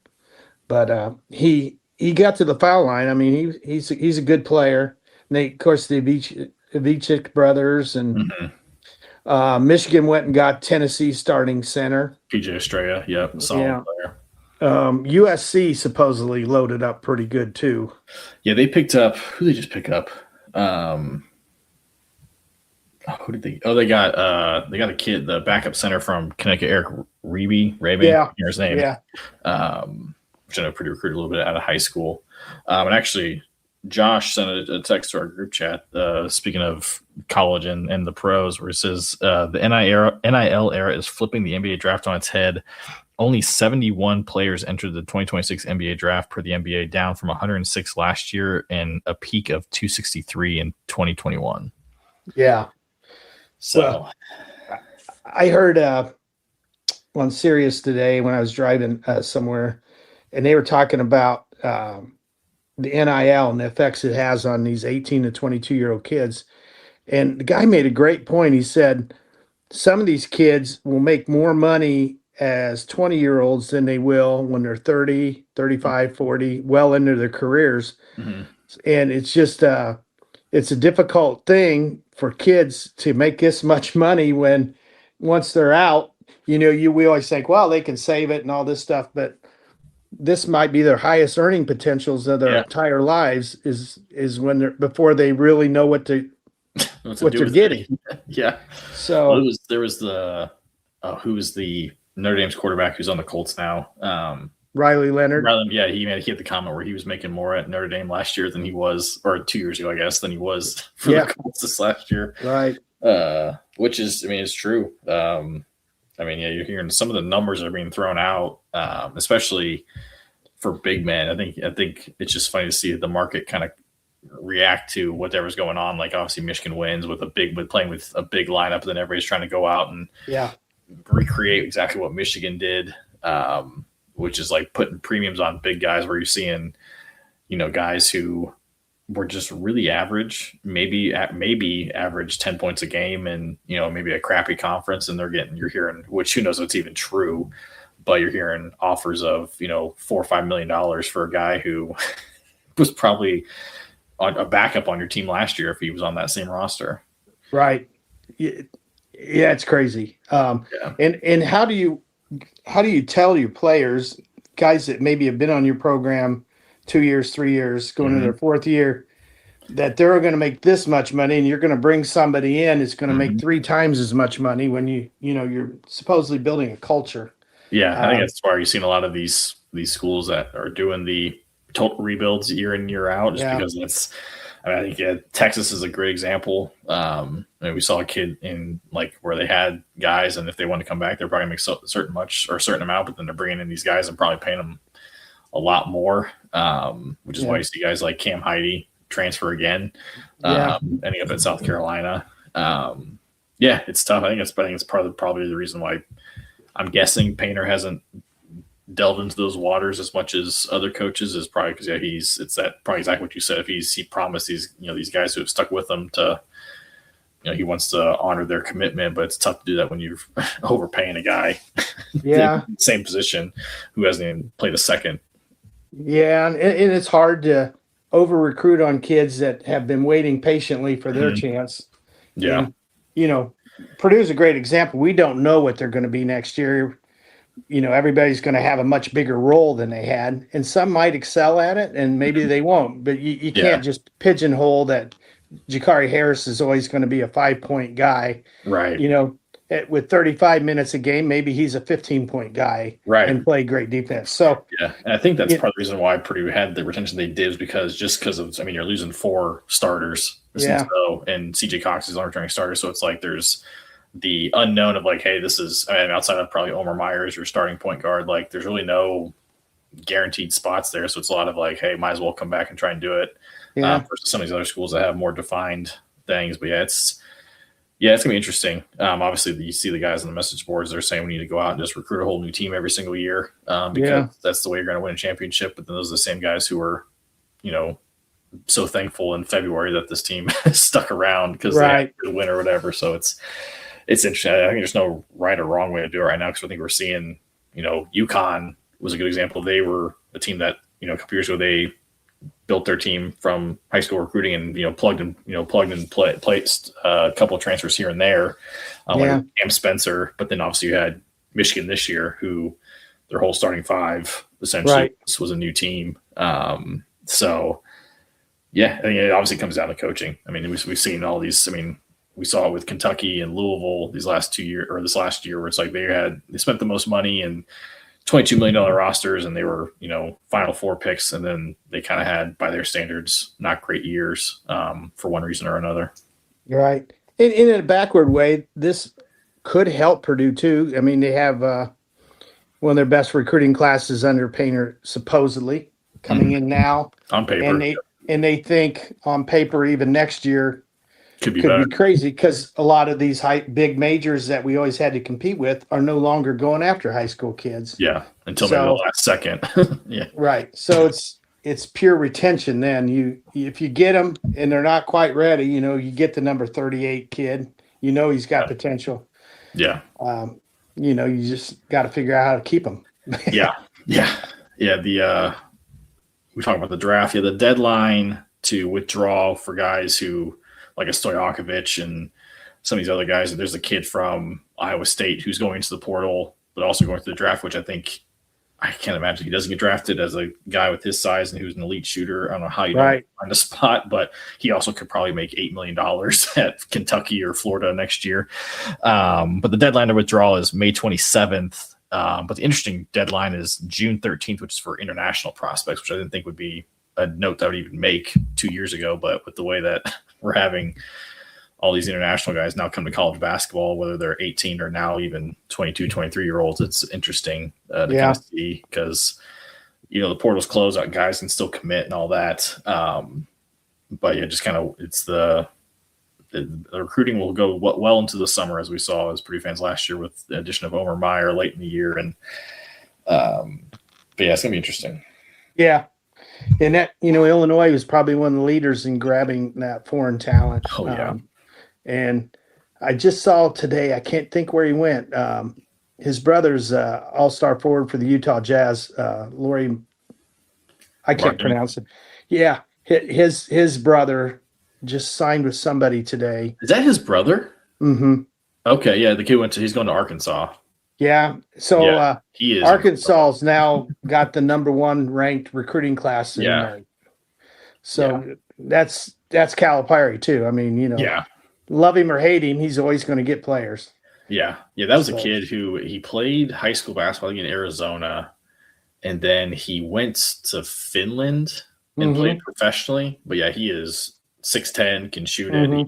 But he got to the foul line. I mean, he's a good player. And they, of course, the Avicic brothers and Michigan went and got Tennessee starting center. PJ Estrella, solid player. USC supposedly loaded up pretty good too. Yeah, they picked up. Who did they just pick up? Who did they? Oh, they got a kid, the backup center from Connecticut, Eric Raby. Here's his name. Which I know Purdue recruited a little bit out of high school. And actually, Josh sent a text to our group chat, speaking of college and the pros, where it says the NIL era is flipping the NBA draft on its head. Only 71 players entered the 2026 NBA draft per the NBA, down from 106 last year and a peak of 263 in 2021. Yeah. So I heard on Sirius today when I was driving somewhere, and they were talking about the NIL and the effects it has on these 18 to 22-year-old kids. And the guy made a great point. He said some of these kids will make more money as 20-year-olds than they will when they're 30, 35, 40, well into their careers. And it's just it's a difficult thing for kids to make this much money when once they're out, we always think, well, they can save it and all this stuff, but this might be their highest earning potentials of their entire lives is when before they really know what they're getting. So there was the who was the Notre Dame's quarterback who's on the Colts now. Riley Leonard. He had the comment where he was making more at Notre Dame last year than he was, or 2 years ago, I guess, than he was for the Colts this last year. Right. Which is, it's true. You're hearing some of the numbers that are being thrown out, especially for big men. I think it's just funny to see the market kind of react to whatever's going on. Like obviously Michigan wins with playing with a big lineup, and then everybody's trying to go out and recreate exactly what Michigan did. Which is like putting premiums on big guys where you're seeing, guys who were just really average, maybe average 10 points a game, and maybe a crappy conference, and you're hearing, which who knows if it's even true, but you're hearing offers of $4 or $5 million for a guy who was probably a backup on your team last year if he was on that same roster. Right. Yeah, it's crazy. And how do you tell your players, guys that maybe have been on your program 2 years, 3 years, going into their fourth year, that they're going to make this much money, and you're going to bring somebody in that's going to make 3 times as much money when you're supposedly building a culture. Yeah, I think that's why you've seen a lot of these schools that are doing the total rebuilds year in, year out, just because I think Texas is a great example. We saw a kid in where they had guys, and if they want to come back, they're probably going to make a certain amount, but then they're bringing in these guys and probably paying them a lot more, which is why you see guys like Cam Heide transfer again, ending up at South Carolina. It's tough. I think it's probably the reason why I'm guessing Painter hasn't delved into those waters as much as other coaches, is probably because it's probably exactly what you said. If he promised these guys who have stuck with him to, he wants to honor their commitment, but it's tough to do that when you're overpaying a guy same position who hasn't even played a second. Yeah, and it's hard to over recruit on kids that have been waiting patiently for their chance. Yeah. And, Purdue's a great example. We don't know what they're going to be next year. Everybody's going to have a much bigger role than they had, and some might excel at it, and maybe they won't. But you can't just pigeonhole that Jakari Harris is always going to be a 5-point guy. Right. With 35 minutes a game, maybe he's a 15-point guy and play great defense. So and I think that's part of the reason why Purdue had the retention they did, is because you're losing 4 starters. And CJ Cox is on returning starter, so it's there's the unknown of hey, this is outside of probably Omar Myers, your starting point guard. There's really no guaranteed spots there, so it's a lot of hey, might as well come back and try and do it. Versus some of these other schools that have more defined things. But it's gonna be interesting. Obviously, you see the guys on the message boards, they're saying we need to go out and just recruit a whole new team every single year, because that's the way you're going to win a championship. But then those are the same guys who are, so thankful in February that this team stuck around because they had to win or whatever. So it's interesting. I think there's no right or wrong way to do it right now, because I think we're seeing, UConn was a good example. They were a team that a couple years ago they built their team from high school recruiting and plugged and placed a couple of transfers here and there, like Cam Spencer. But then obviously you had Michigan this year, who their whole starting 5 essentially was a new team. So I think it obviously comes down to coaching. We've seen all these. We saw it with Kentucky and Louisville this last year, where it's they spent the most money and $22 million rosters, and they were, Final 4 picks, and then they kind of had, by their standards, not great years for one reason or another. You're right. In a backward way, this could help Purdue too. They have one of their best recruiting classes under Painter, supposedly coming in now on paper, and they think on paper even next year could be crazy, because a lot of these big majors that we always had to compete with are no longer going after high school kids. Yeah, until maybe the last second. Right. So it's pure retention. Then if you get them and they're not quite ready, you get the number 38 kid. He's got potential. Yeah. You just got to figure out how to keep them. Yeah. We talk about the draft. The deadline to withdraw for guys who, like a Stojakovic and some of these other guys. There's a kid from Iowa State who's going into the portal, but also going to the draft, which I can't imagine he doesn't get drafted as a guy with his size and who's an elite shooter. I don't know how you don't find a spot, but he also could probably make $8 million at Kentucky or Florida next year. But the deadline to withdraw is May 27th. But the interesting deadline is June 13th, which is for international prospects, which I didn't think would be a note that would even make 2 years ago. But with the way that we're having all these international guys now come to college basketball, whether they're 18 or now even 22, 23-year-olds, it's interesting to kind of see, because, the portal's closed out, guys can still commit and all that. But just kind of, it's the recruiting will go well into the summer, as we saw as Purdue fans last year with the addition of Omar Meyer late in the year. And but it's going to be interesting. Yeah. And that, Illinois was probably one of the leaders in grabbing that foreign talent. Oh, yeah. And I just saw today, I can't think where he went. His brother's all-star forward for the Utah Jazz, Laurie. I can't pronounce it. Yeah, his brother just signed with somebody today. Is that his brother? Mm-hmm. Okay, yeah, the kid he's going to Arkansas. Yeah, so he is. Arkansas's now got the number 1 ranked recruiting class. So that's Calipari too. I mean, love him or hate him, he's always going to get players. Yeah, that was a kid who he played high school basketball in Arizona, and then he went to Finland and played professionally. But yeah, he is 6'10", can shoot it.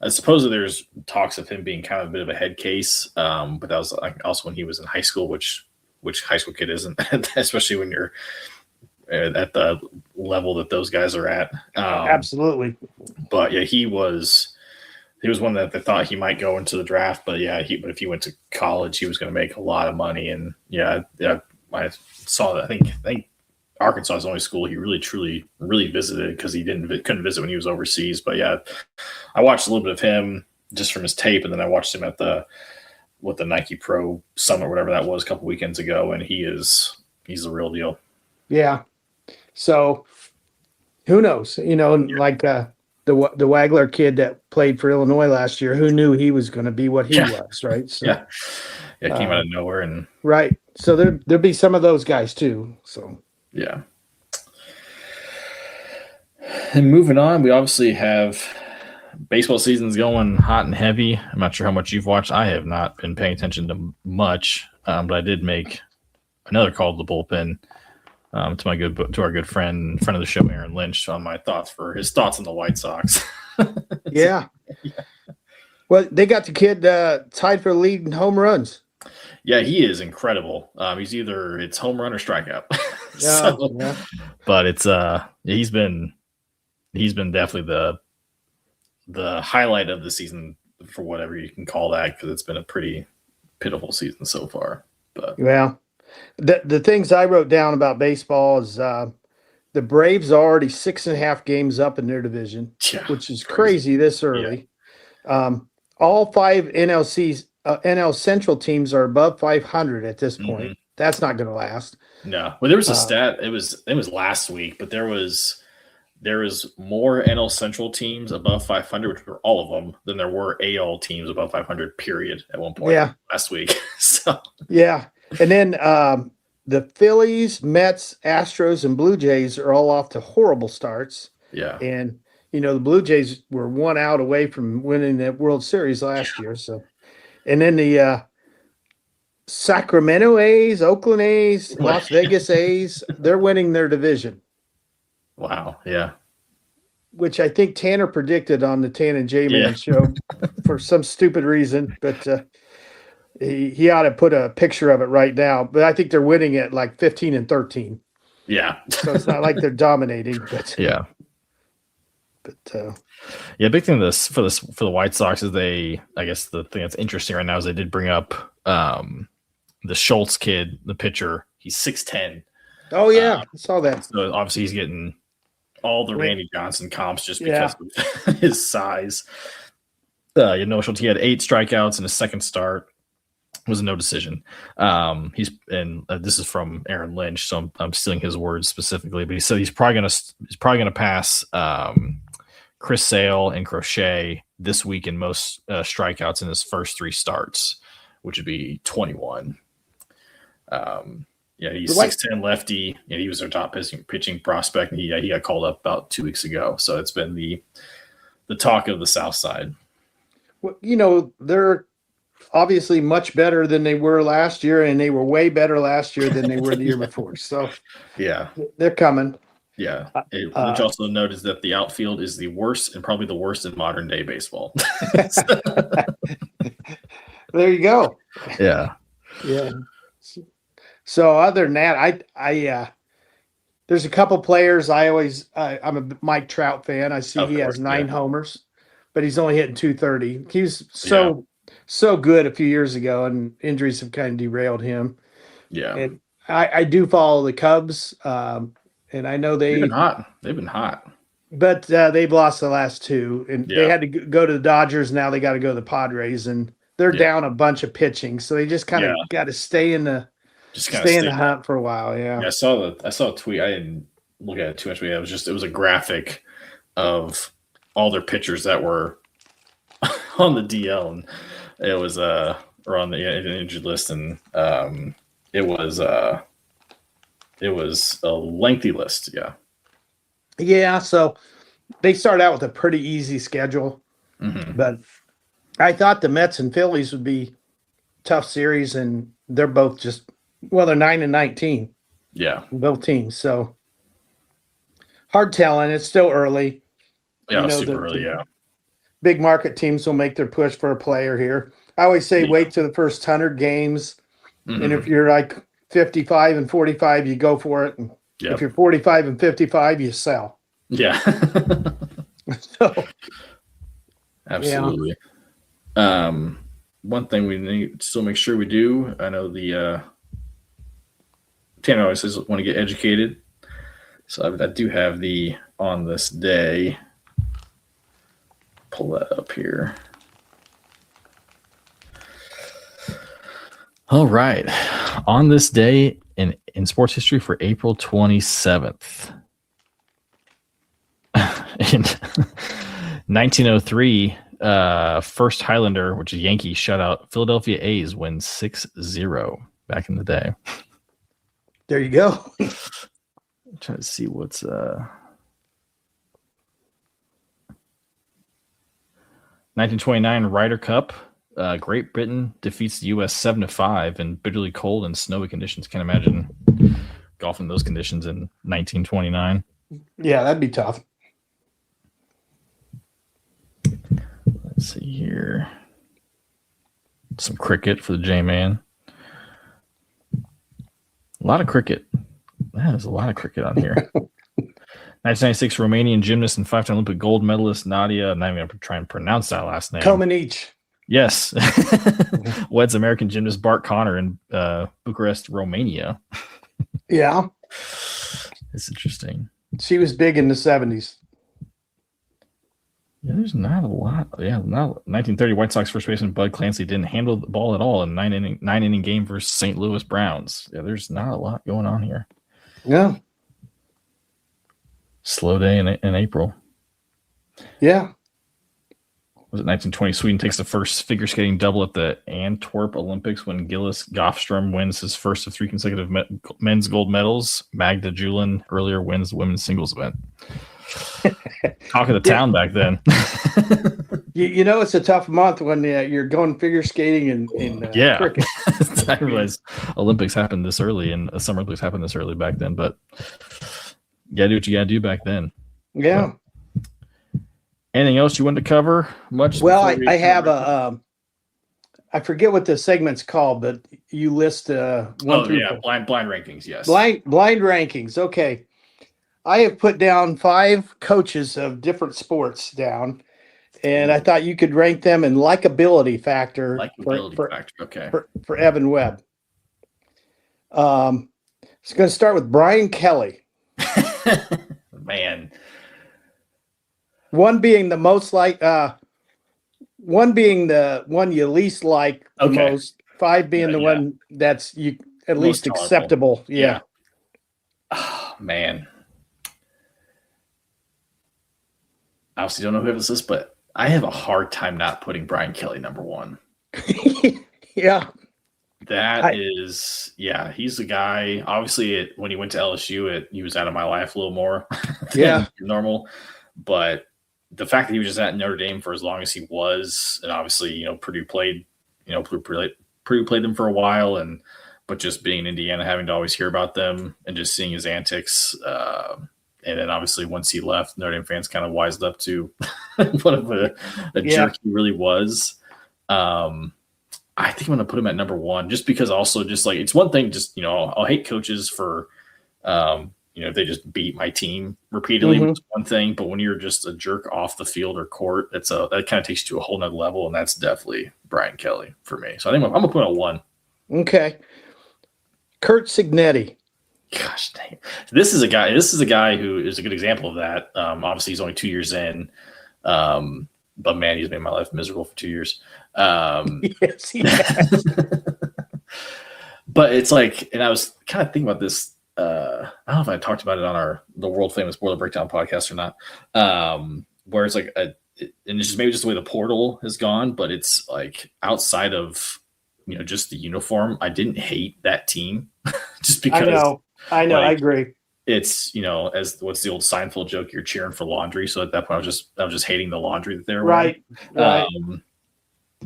I suppose there's talks of him being kind of a bit of a head case, but that was also when he was in high school, which high school kid isn't, especially when you're at the level that those guys are at. Absolutely. But yeah, he was one that they thought he might go into the draft, but but if he went to college, he was going to make a lot of money. And I saw that. I think Arkansas is the only school he really, truly, really visited because he couldn't visit when he was overseas. But yeah, I watched a little bit of him just from his tape, and then I watched him at the Nike Pro Summit, whatever that was, a couple weekends ago, and he's the real deal. Yeah. So who knows? Like the Wagler kid that played for Illinois last year, who knew he was going to be what he was, right? So, came out of nowhere, and right. So there'll be some of those guys too. So. Yeah. And moving on, we obviously have baseball season's going hot and heavy. I'm not sure how much you've watched. I have not been paying attention to much, but I did make another call to the bullpen to our good friend of the show, Aaron Lynch, on his thoughts on the White Sox. Yeah. Well, they got the kid tied for the lead in home runs. Yeah, he is incredible. It's home run or strikeout. But it's he's been definitely the highlight of the season, for whatever you can call that, because it's been a pretty pitiful season so far. But the things I wrote down about baseball is the Braves are already 6.5 games up in their division, which is crazy this early. Yeah. All 5 NL Central teams are above 500 at this point. Mm-hmm. That's not going to last. No. Well, there was a stat. It was last week, but there was more NL Central teams above 500, which were all of them, than there were AL teams above 500. Period. At one point last week. And then the Phillies, Mets, Astros, and Blue Jays are all off to horrible starts. Yeah. And the Blue Jays were 1 out away from winning the World Series last year. So. And then the Sacramento A's, Oakland A's, Las Vegas A's, they're winning their division. Wow, yeah. Which I think Tanner predicted on the Tan and J-Man show for some stupid reason, but he ought to put a picture of it right now. But I think they're winning at like 15-13. Yeah. So it's not like they're dominating, but yeah. But big thing for the White Sox is I guess the thing that's interesting right now is they did bring up the Schultz kid, the pitcher. He's 6'10". Oh yeah, I saw that. So obviously he's getting all the Randy Johnson comps just because of his size. Schultz, he had 8 strikeouts in his second start. Was a no decision. This is from Aaron Lynch, so I'm stealing his words specifically. But he said he's probably gonna pass Chris Sale and Crochet this week in most strikeouts in his first 3 starts, which would be 21. He's 6'10" lefty, and he was their top pitching prospect. And he got called up about 2 weeks ago, so it's been the talk of the South Side. Well, they're obviously much better than they were last year, and they were way better last year than they were the year before. So they're coming. Yeah. Which also noticed that the outfield is the worst, and probably the worst in modern day baseball. There you go. Yeah. Yeah. So other than that, I there's a couple players I'm a Mike Trout fan. I see he has 9 homers, but he's only hitting 230. He was so good a few years ago, and injuries have kind of derailed him. Yeah. And I do follow the Cubs, and I know they've been hot. They've been hot. But they've lost the last two, and they had to go to the Dodgers. Now they got to go to the Padres, and they're down a bunch of pitching, so they just kind of got to stay in the hunt for a while. Yeah. I saw a tweet. I didn't look at it too much, but it was a graphic of all their pitchers that were on the DL, and it was or on the injured list, and it was a lengthy list. Yeah. Yeah, so they start out with a pretty easy schedule, but I thought the Mets and Phillies would be tough series, and they're both they're 9-19. Yeah, both teams. So hard telling. It's still early. Yeah, super early. Yeah, big market teams will make their push for a player here. I always say wait to the first 100 games, and if you're like 55 and 45, you go for it. And if you're 45 and 55, you sell. Yeah. So, absolutely. One thing we need to still make sure we do, I know the Tanner always says want to get educated. So I do have the on this day. Pull that up here. All right. On this day in sports history for April 27th. In 1903, first Highlander, which is Yankees, shutout Philadelphia A's win 6-0 back in the day. There you go. I'm trying to see what's 1929 Ryder Cup. Great Britain defeats the U.S. 7-5 in bitterly cold and snowy conditions. Can't imagine golf in those conditions in 1929. Yeah, that'd be tough. Let's see here. Some cricket for the J-Man. A lot of cricket. There's a lot of cricket on here. 1996 Romanian gymnast and 5-time Olympic gold medalist Nadia. I'm not even going to try and pronounce that last name. Comaneci. Yes. Weds American gymnast Bart Connor in Bucharest, Romania. Yeah. It's interesting. She was big in the 70s. Yeah, there's not a lot. Yeah, not 1930 White Sox first baseman Bud Clancy didn't handle the ball at all in nine inning game versus St. Louis Browns. Yeah, there's not a lot going on here. Yeah. Slow day in April. Yeah. Was it 1920? Sweden takes the first figure skating double at the Antwerp Olympics when Gillis Goffstrom wins his first of 3 consecutive men's gold medals. Magda Julin earlier wins the women's singles event. Talk of the town back then. you know, it's a tough month when you're going figure skating in cricket. I realized Olympics happened this early and Summer Olympics happened this early back then, but you got to do what you got to do back then. Yeah. So, anything else you wanted to cover? Well, I have I forget what the segment's called, but you list one through four. blind rankings. Yes, blind rankings. Okay, I have put down 5 coaches of different sports down, and I thought you could rank them in likability factor. Okay. For Evan Webb. It's going to start with Brian Kelly. Man. One being the most one being the one you least like the most, 5 being the one that's you at most least tolerable. Acceptable. Yeah. Oh, man. I obviously don't know who this is, but I have a hard time not putting Brian Kelly number 1. Yeah. He's the guy. Obviously, when he went to LSU, he was out of my life a little more. Yeah. Normal. But the fact that he was just at Notre Dame for as long as he was, and obviously, Purdue played them for a while, but just being in Indiana, having to always hear about them and just seeing his antics, and then obviously once he left, Notre Dame fans kind of wised up to what of a jerk he really was. I think I'm going to put him at number 1, just because also just like it's one thing, just I'll hate coaches for if they just beat my team repeatedly, it's one thing, but when you're just a jerk off the field or court, that kind of takes you to a whole nother level, and that's definitely Brian Kelly for me. So I think I'm gonna put him at 1. Okay. Curt Cignetti. Gosh dang. This is a guy who is a good example of that. Obviously he's only 2 years in. But man, he's made my life miserable for 2 years. Yes, he has. But it's like, and I was kind of thinking about this. I don't know if I talked about it on the world famous Boiler Breakdown podcast or not. Where it's like and it's just maybe just the way the portal has gone, but it's like outside of just the uniform, I didn't hate that team just because I know, like, I agree. It's as what's the old Seinfeld joke? You're cheering for laundry, so at that point I was just hating the laundry that they're wearing. Right.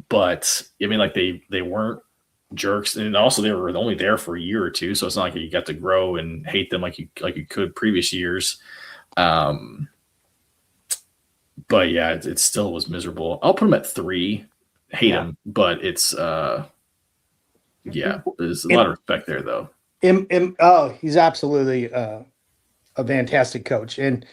But I mean, like they weren't jerks, and also they were only there for a year or two, so it's not like you got to grow and hate them like you could previous years. But yeah, it still was miserable. I'll put them at 3. Hate them, but it's there's a lot of respect there though. He's absolutely a fantastic coach. And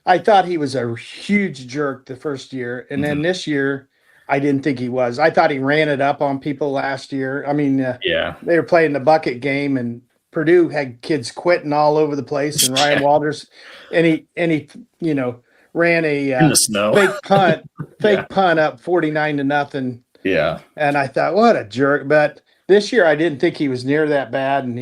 I thought he was a huge jerk the first year. And then this year, I didn't think he was. I thought he ran it up on people last year. I mean, they were playing the bucket game, and Purdue had kids quitting all over the place. And Ryan Walters, and he ran a in the snow. fake punt up 49-0. Yeah. And I thought, what a jerk. But this year, I didn't think he was near that bad, and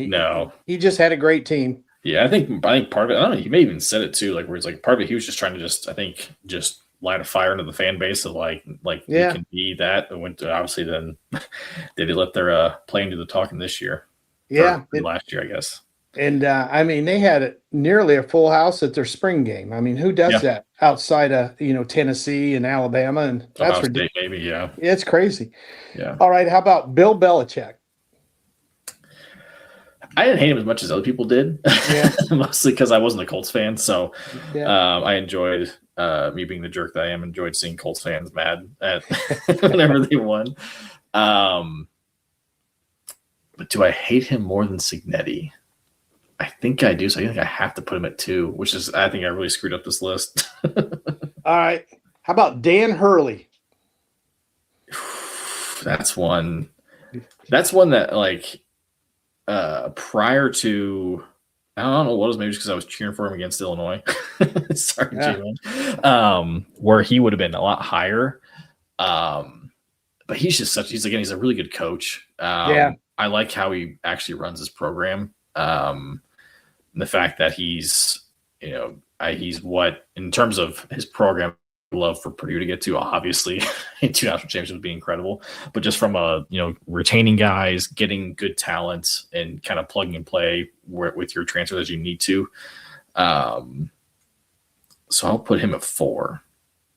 he just had a great team. Yeah, I think part of it. I don't know. He may even said it too, like where it's like part of it. He was just trying to just light a fire into the fan base of like you can be that. And went to obviously then they let their playing do the talking this year. Yeah, last year I guess. And I mean, they had nearly a full house at their spring game. I mean, who does that outside of Tennessee and Alabama? And that's ridiculous. Maybe, yeah, it's crazy. Yeah. All right, how about Bill Belichick? I didn't hate him as much as other people did. Yeah. Mostly because I wasn't a Colts fan, so I enjoyed me being the jerk that I am. Enjoyed seeing Colts fans mad at whenever they won. But do I hate him more than Cignetti? I think I do. So I think I have to put him at 2, which is I think I really screwed up this list. All right. How about Dan Hurley? That's one that like prior to I don't know what it was, maybe just because I was cheering for him against Illinois. Sorry, Jalen. Where he would have been a lot higher. But he's just he's a really good coach. I like how he actually runs his program. The fact that he's what in terms of his program love for Purdue to get to, obviously 2 national championships would be incredible, but just from retaining guys, getting good talent and kind of plugging and play with your transfer as you need to. So I'll put him at 4.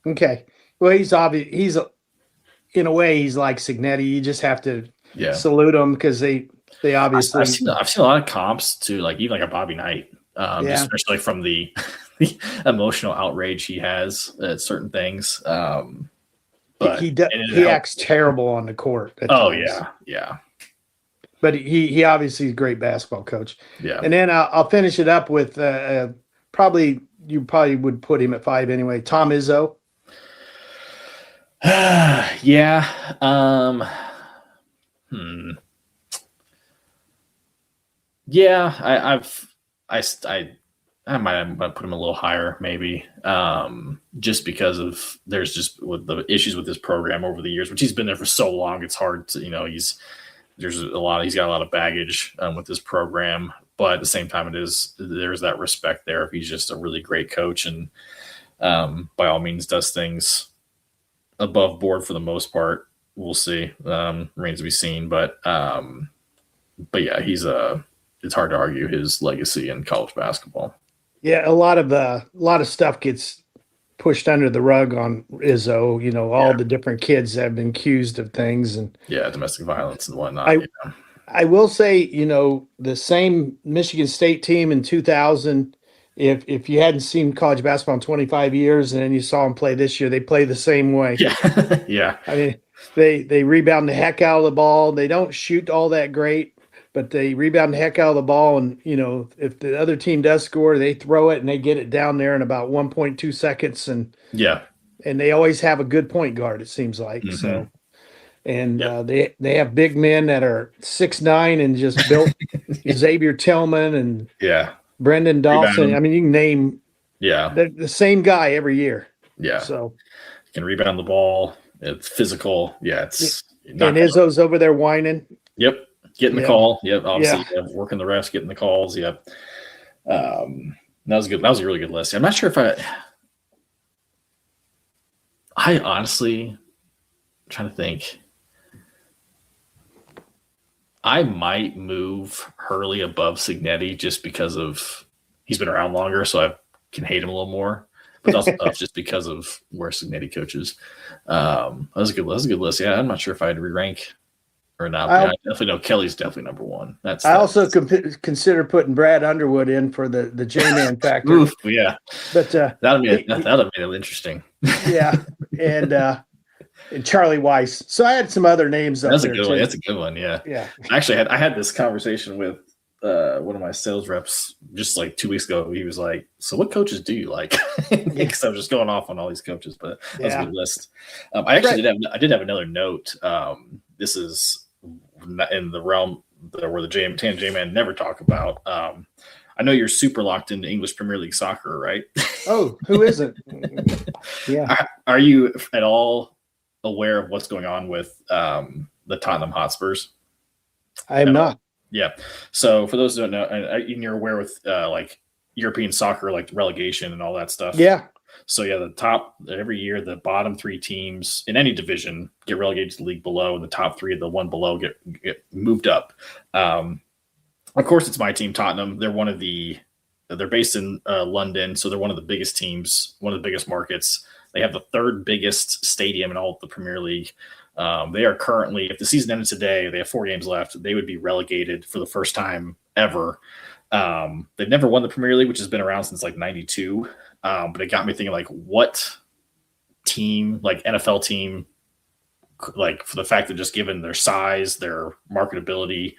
Okay. Well, he's obvious. In a way, he's like Cignetti. You just have to salute him because they obviously. I've seen a lot of comps to even a Bobby Knight, especially from the emotional outrage he has at certain things. But he acts terrible on the court. Times. Yeah. But he obviously is a great basketball coach. Yeah. And then I'll finish it up with you probably would put him at 5 anyway. Tom Izzo. Yeah. Yeah, I might put him a little higher, maybe, just because of there's just with the issues with this program over the years, which he's been there for so long. It's hard to, he's got a lot of baggage with this program, but at the same time, there's that respect there. If he's just a really great coach and by all means does things above board for the most part, we'll see. Remains to be seen, but yeah, it's hard to argue his legacy in college basketball. Yeah, a lot of stuff gets pushed under the rug on Izzo. All the different kids have been accused of things and domestic violence and whatnot. I will say, the same Michigan State team in 2000. If you hadn't seen college basketball in 25 years and then you saw them play this year, they play the same way. Yeah, yeah. I mean, they rebound the heck out of the ball. They don't shoot all that great, but they rebound the heck out of the ball. And, if the other team does score, they throw it and they get it down there in about 1.2 seconds. And they always have a good point guard, it seems like. Mm-hmm. So, And they have big men that are 6'9" and just built. Xavier Tillman and Brendan Dawson. I mean, you can name the same guy every year. Yeah. So you can rebound the ball. It's physical. Yeah. It's and Izzo's over there whining. Yep. Getting the call. Yep. Obviously, working the refs, getting the calls. Yep. That was good. That was a really good list. I'm not sure if I honestly I'm trying to think. I might move Hurley above Cignetti just because of he's been around longer, so I can hate him a little more. But also just because of where Cignetti coaches. That was a good list. Yeah, I'm not sure if I'd re-rank or not. I definitely know Kelly's definitely number one. I also consider putting Brad Underwood in for the J-Man factor. Oof, yeah, but that'd made it interesting. Yeah, and Charlie Weiss. So I had some other names. That's a good one. That's a good one. Yeah. Yeah. Actually, I had this conversation with one of my sales reps just like 2 weeks ago. He was like, "So what coaches do you like?" Because I was just going off on all these coaches, but that was a good list. I actually did have another note. This is in the realm where the J-Man never talk about. I know you're super locked into English Premier League soccer, right? Oh, who isn't? Yeah. Are you at all aware of what's going on with the Tottenham Hotspurs? I am not. Yeah. So for those who don't know, and you're aware with like European soccer, like relegation and all that stuff. Yeah. So every year, the bottom three teams in any division get relegated to the league below, and the top three of the one below get moved up. Of course, it's my team, Tottenham. They're based in London, so they're one of the biggest teams, one of the biggest markets. They have the third biggest stadium in all of the Premier League. They are currently, if the season ended today, they have 4 games left. They would be relegated for the first time ever. They've never won the Premier League, which has been around since like 92. But it got me thinking, like, what team, like NFL team, like for the fact that just given their size, their marketability,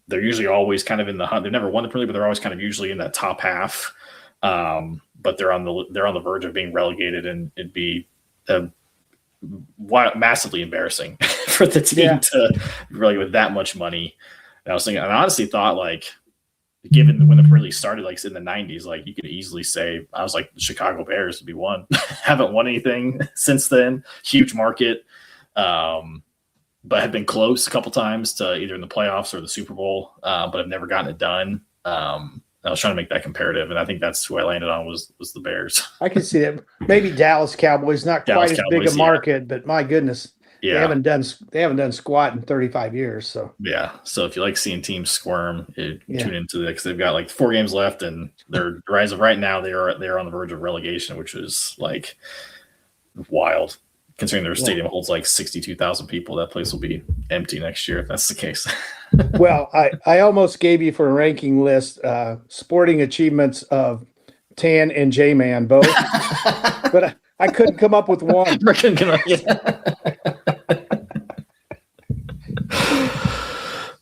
they're usually always kind of in the hunt. They've never won the Premier League, but they're always kind of usually in that top half. But they're on the verge of being relegated, and it'd be massively embarrassing for the team to really with that much money. And I was thinking, I honestly thought, like, given when the Premier League started, like in the 90s, like you could easily say, I was like, the Chicago Bears would be one. Haven't won anything since then. Huge market, but have been close a couple times to either in the playoffs or the Super Bowl, but have never gotten it done. I was trying to make that comparative, and I think that's who I landed on was the Bears. I can see that. Maybe Dallas Cowboys, not quite as big a market, but my goodness, they haven't done squat in 35 years. So so if you like seeing teams squirm, tune into it because they've got like 4 games left, and they're as of right now they are on the verge of relegation, which is like wild. Considering their stadium holds like 62,000 people, that place will be empty next year if that's the case. Well, I almost gave you for a ranking list sporting achievements of Tan and J-Man both, but I couldn't come up with one.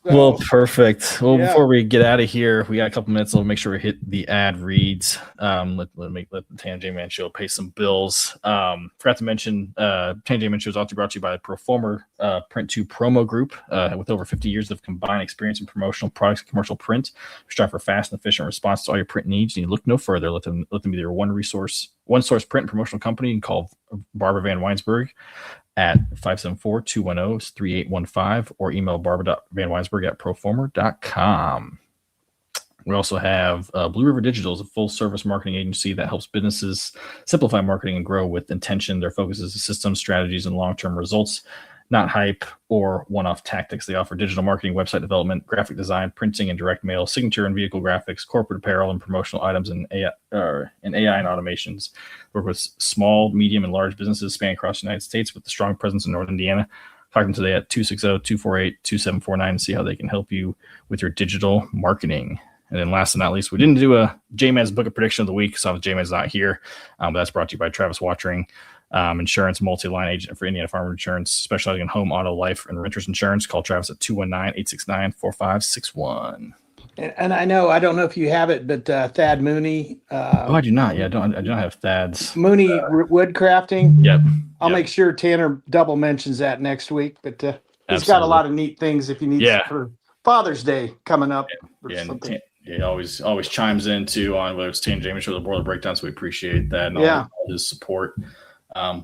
Well, perfect. Well, before we get out of here, we got a couple minutes. We'll make sure we hit the ad reads. Let the Tan J-Man Show pay some bills. Forgot to mention, Tan J-Man Show is also brought to you by the Proforma Print 2 Promo Group. With over 50 years of combined experience in promotional products and commercial print, strive for fast and efficient response to all your print needs. You look no further. Let them be your one source print and promotional company, and call Barbara Van Weinsberg at 574-210-3815 or email barbara.vanweinsberg@proforma.com. We also have Blue River Digital is a full-service marketing agency that helps businesses simplify marketing and grow with intention. Their focus is systems, strategies, and long-term results, not hype or one-off tactics. They offer digital marketing, website development, graphic design, printing and direct mail, signature and vehicle graphics, corporate apparel and promotional items, and AI and automations. Work with small, medium, and large businesses spanning across the United States with a strong presence in Northern Indiana. Talk to them today at 260-248-2749 and see how they can help you with your digital marketing. And then last but not least, we didn't do a J-Man's Book of Prediction of the Week, so J-Man's not here. But that's brought to you by Travis Wottring, insurance multi-line agent for Indiana Farmer Insurance, specializing in home, auto, life, and renters insurance. Call Travis at 219-869-4561. And I don't know if you have it, but Thad Mooney. I do not. Yeah, I don't have Thad's. Mooney Woodcrafting. Yep. I'll make sure Tanner double mentions that next week. But he's got a lot of neat things if you need for Father's Day coming up. Something. He always chimes in too on whether it's Tanner James or the Boiler Breakdown. So we appreciate that and all his support.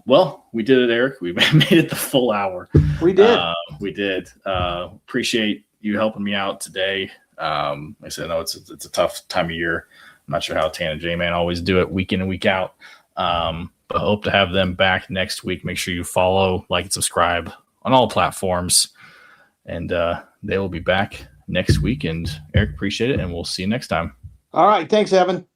Well, we did it, Eric. We made it the full hour. We did. We did. Appreciate you helping me out today. Like I said, no, it's a tough time of year. I'm not sure how Tan and J-Man always do it week in and week out. But hope to have them back next week. Make sure you follow, like, and subscribe on all platforms. And they will be back next week. And Eric, appreciate it. And we'll see you next time. All right. Thanks, Evan.